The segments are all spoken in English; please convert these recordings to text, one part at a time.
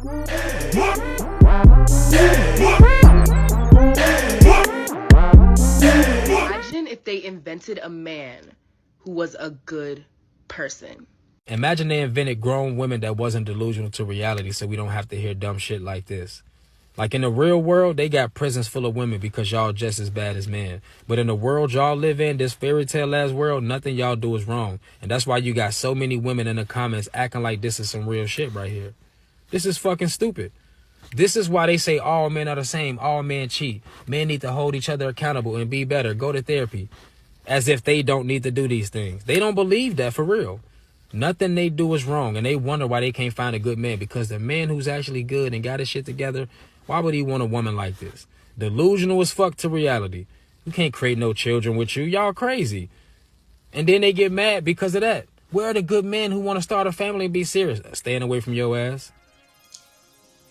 Imagine if they invented a man who was a good person. Imagine they invented grown women that wasn't delusional to reality, so we don't have to hear dumb shit like this. Like in the real world, they got prisons full of women because y'all just as bad as men. But in the world y'all live in, this fairy tale ass world, nothing y'all do is wrong. And that's why you got so many women in the comments acting like this is some real shit right here. This is fucking stupid. This is why they say all men are the same. All men cheat. Men need to hold each other accountable and be better. Go to therapy. As if they don't need to do these things. They don't believe that for real. Nothing they do is wrong. And they wonder why they can't find a good man. Because the man who's actually good and got his shit together, why would he want a woman like this? Delusional as fuck to reality. You can't create no children with you. Y'all crazy. And then they get mad because of that. Where are the good men who want to start a family and be serious? Staying away from your ass.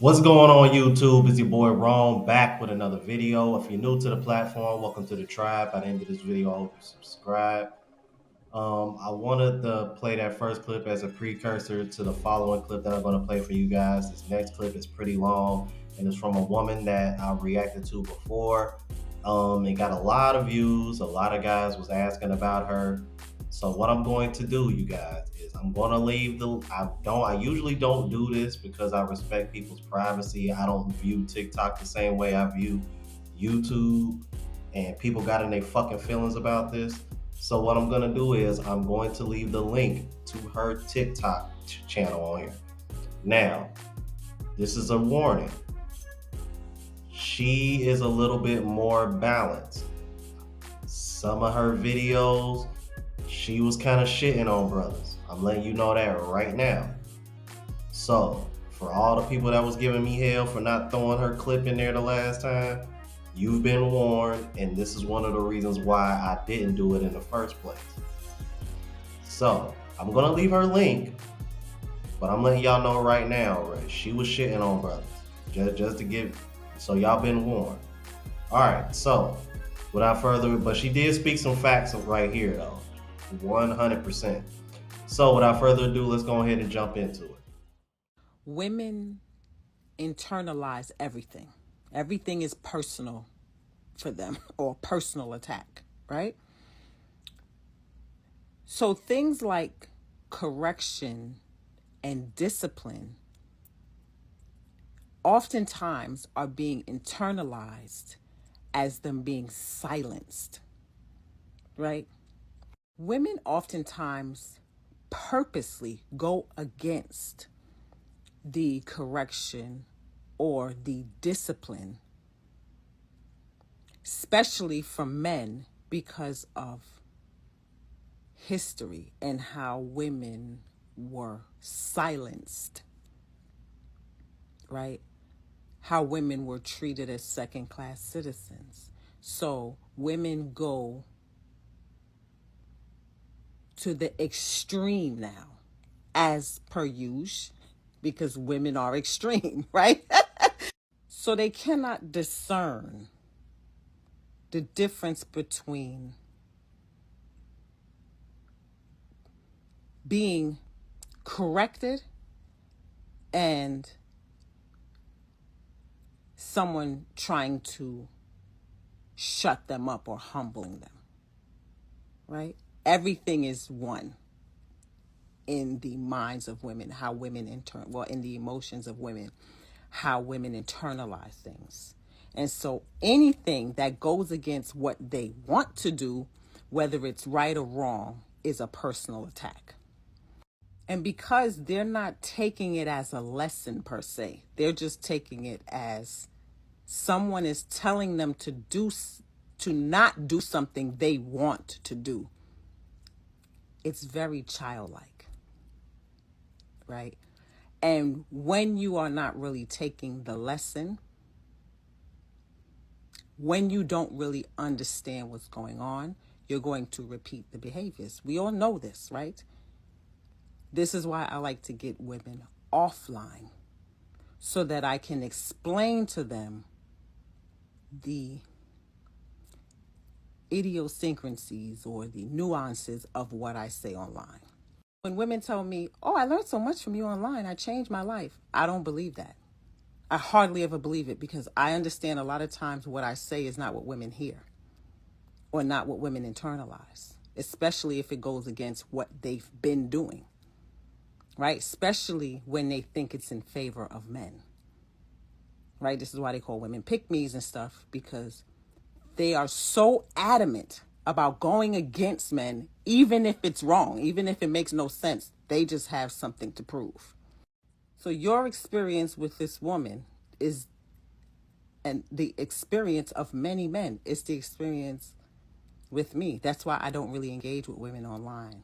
What's going on YouTube? It's your boy Rome back with another video. If you're new to the platform, welcome to the tribe. By the end of this video, I hope you subscribe. I wanted to play that first clip as a precursor to the following clip that I'm going to play for you guys. This next clip is pretty long and it's from a woman that I reacted to before. It got a lot of views. A lot of guys was asking about her. So what I'm going to do, you guys, is I'm going to leave I usually don't do this because I respect people's privacy. I don't view TikTok the same way I view YouTube, and people got in their fucking feelings about this. So what I'm going to do is I'm going to leave the link to her TikTok channel on here. Now, this is a warning. She is a little bit more balanced. Some of her videos, she was kind of shitting on brothers. I'm letting you know that right now. So, for all the people that was giving me hell for not throwing her clip in there the last time, you've been warned, and this is one of the reasons why I didn't do it in the first place. So, I'm gonna leave her link, but I'm letting y'all know right now, right? She was shitting on brothers. Just to give, so y'all been warned. Alright, so, without further, but she did speak some facts right here though. 100%. So without further ado, let's go ahead and jump into it. Women internalize everything. Everything is personal for them, or personal attack, right? So things like correction and discipline oftentimes are being internalized as them being silenced, right? Women oftentimes purposely go against the correction or the discipline, especially from men, because of history and how women were silenced, right? How women were treated as second-class citizens. So women go to the extreme now, as per usual, because women are extreme, right? So they cannot discern the difference between being corrected and someone trying to shut them up or humbling them, right? Everything is one in the minds of women, how women in the emotions of women, how women internalize things. And so anything that goes against what they want to do, whether it's right or wrong, is a personal attack. And because they're not taking it as a lesson per se, they're just taking it as someone is telling them to not do something they want to do. It's very childlike, right? And when you are not really taking the lesson, when you don't really understand what's going on, you're going to repeat the behaviors. We all know this, right? This is why I like to get women offline, so that I can explain to them the idiosyncrasies or the nuances of what I say online. When women tell me, oh, I learned so much from you online, I changed my life, I don't believe that. I hardly ever believe it, because I understand a lot of times what I say is not what women hear or not what women internalize, especially if it goes against what they've been doing, right? Especially when they think it's in favor of men, right? This is why they call women pick-me's and stuff, because they are so adamant about going against men, even if it's wrong, even if it makes no sense. They just have something to prove. So your experience with this woman is, and the experience of many men is the experience with me. That's why I don't really engage with women online.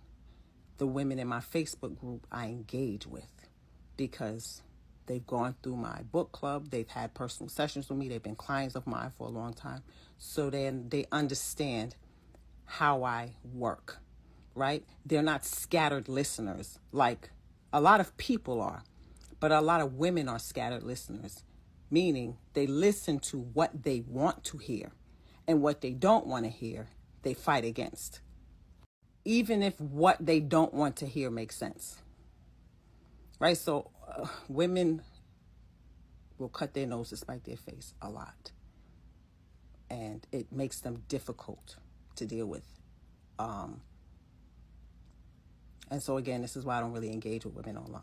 The women in my Facebook group I engage with, because they've gone through my book club, they've had personal sessions with me, they've been clients of mine for a long time. So then they understand how I work, right? They're not scattered listeners like a lot of people are, but a lot of women are scattered listeners, meaning they listen to what they want to hear, and what they don't want to hear, they fight against, even if what they don't want to hear makes sense, right? So women will cut their nose to spite their face a lot, and it makes them difficult to deal with. And so again, this is why I don't really engage with women online.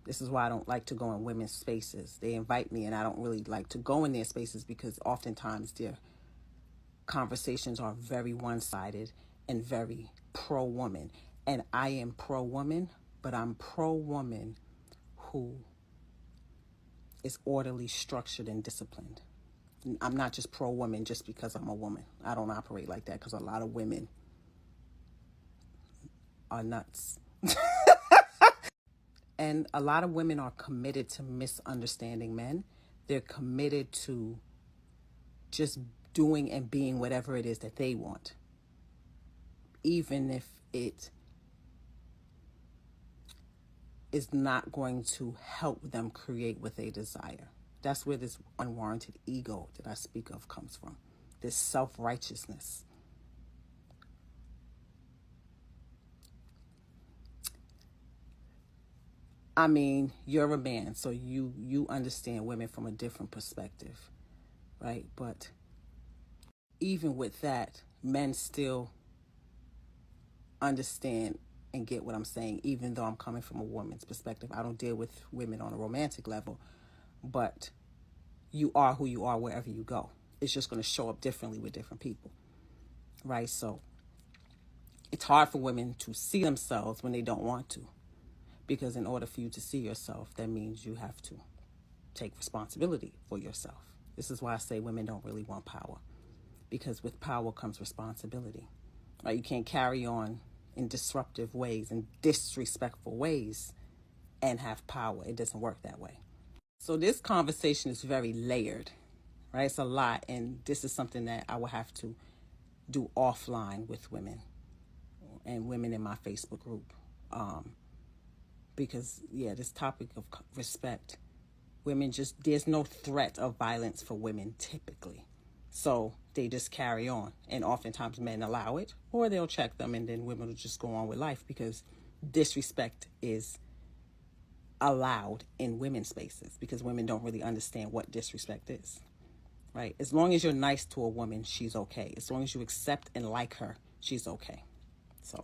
This is why I don't like to go in women's spaces. They invite me and I don't really like to go in their spaces, because oftentimes their conversations are very one-sided and very pro-woman. And I am pro-woman, but I'm pro-woman who is orderly, structured, and disciplined. I'm not just pro-woman just because I'm a woman. I don't operate like that, because a lot of women are nuts. And a lot of women are committed to misunderstanding men. They're committed to just doing and being whatever it is that they want, even if it is not going to help them create what they desire. That's where this unwarranted ego that I speak of comes from, this self-righteousness. I mean, you're a man, so you understand women from a different perspective, right? But even with that, men still understand and get what I'm saying, even though I'm coming from a woman's perspective. I don't deal with women on a romantic level, but you are who you are wherever you go. It's just going to show up differently with different people, right? So it's hard for women to see themselves when they don't want to, because in order for you to see yourself, that means you have to take responsibility for yourself. This is why I say women don't really want power, because with power comes responsibility, right? You can't carry on in disruptive ways and disrespectful ways and have power. It doesn't work that way. So this conversation is very layered, right? It's a lot, and this is something that I will have to do offline with women and women in my Facebook group. Because, yeah, this topic of respect, women just, there's no threat of violence for women typically. So they just carry on, and oftentimes men allow it, or they'll check them, and then women will just go on with life, because disrespect is allowed in women's spaces, because women don't really understand what disrespect is, right? As long as you're nice to a woman, she's okay. As long as you accept and like her, she's okay. So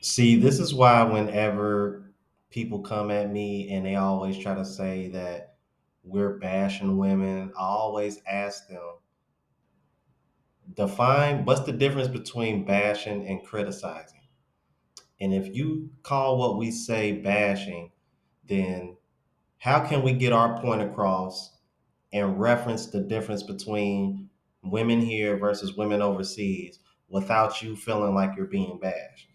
See, this is why whenever people come at me and they always try to say that we're bashing women, I always ask them, define what's the difference between bashing and criticizing. And if you call what we say bashing, then how can we get our point across and reference the difference between women here versus women overseas without you feeling like you're being bashed?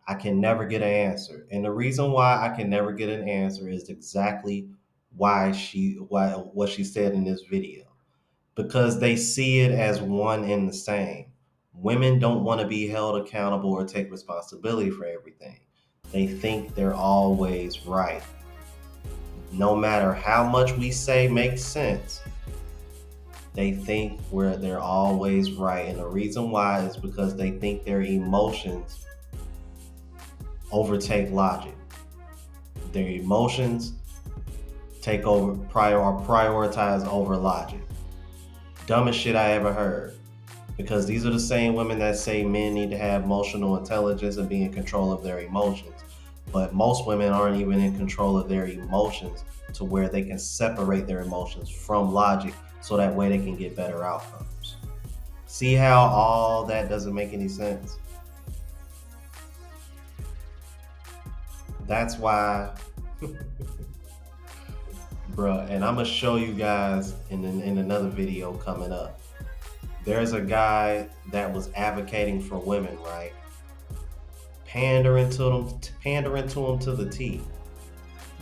I can never get an answer. And the reason why I can never get an answer is exactly why what she said in this video. Because they see it as one and the same. Women don't want to be held accountable or take responsibility for everything. They think they're always right. No matter how much we say makes sense, they think they're always right. And the reason why is because they think their emotions overtake logic. their emotions take over, prioritize over logic. Dumbest shit I ever heard. Because these are the same women that say men need to have emotional intelligence and be in control of their emotions. But most women aren't even in control of their emotions to where they can separate their emotions from logic so that way they can get better outcomes. See how all that doesn't make any sense? That's why, bruh, and I'm going to show you guys in another video coming up. There's a guy that was advocating for women, right? Pandering to them to the T.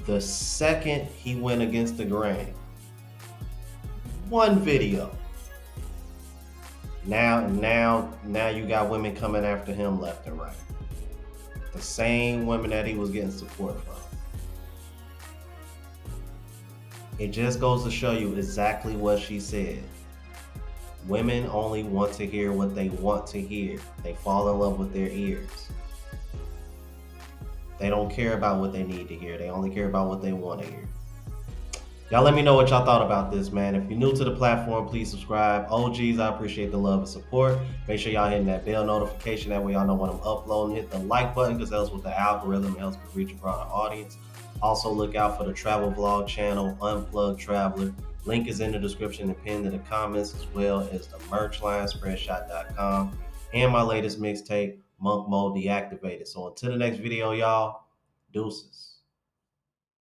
The second he went against the grain, one video. Now you got women coming after him left and right. The same women that he was getting support from. It just goes to show you exactly what she said. Women only want to hear what they want to hear. They fall in love with their ears. They don't care about what they need to hear. They only care about what they want to hear. Y'all let me know what y'all thought about this, man. If you're new to the platform, please subscribe. OGs, I appreciate the love and support. Make sure y'all hitting that bell notification. That way y'all know when I'm uploading. Hit the like button because that helps with the algorithm. It helps me reach a broader audience. Also, look out for the travel vlog channel, Unplugged Traveler. Link is in the description and pinned in the comments, as well as the merch line, spreadshot.com, and my latest mixtape, Monk Mode Deactivated. So until the next video, y'all, deuces.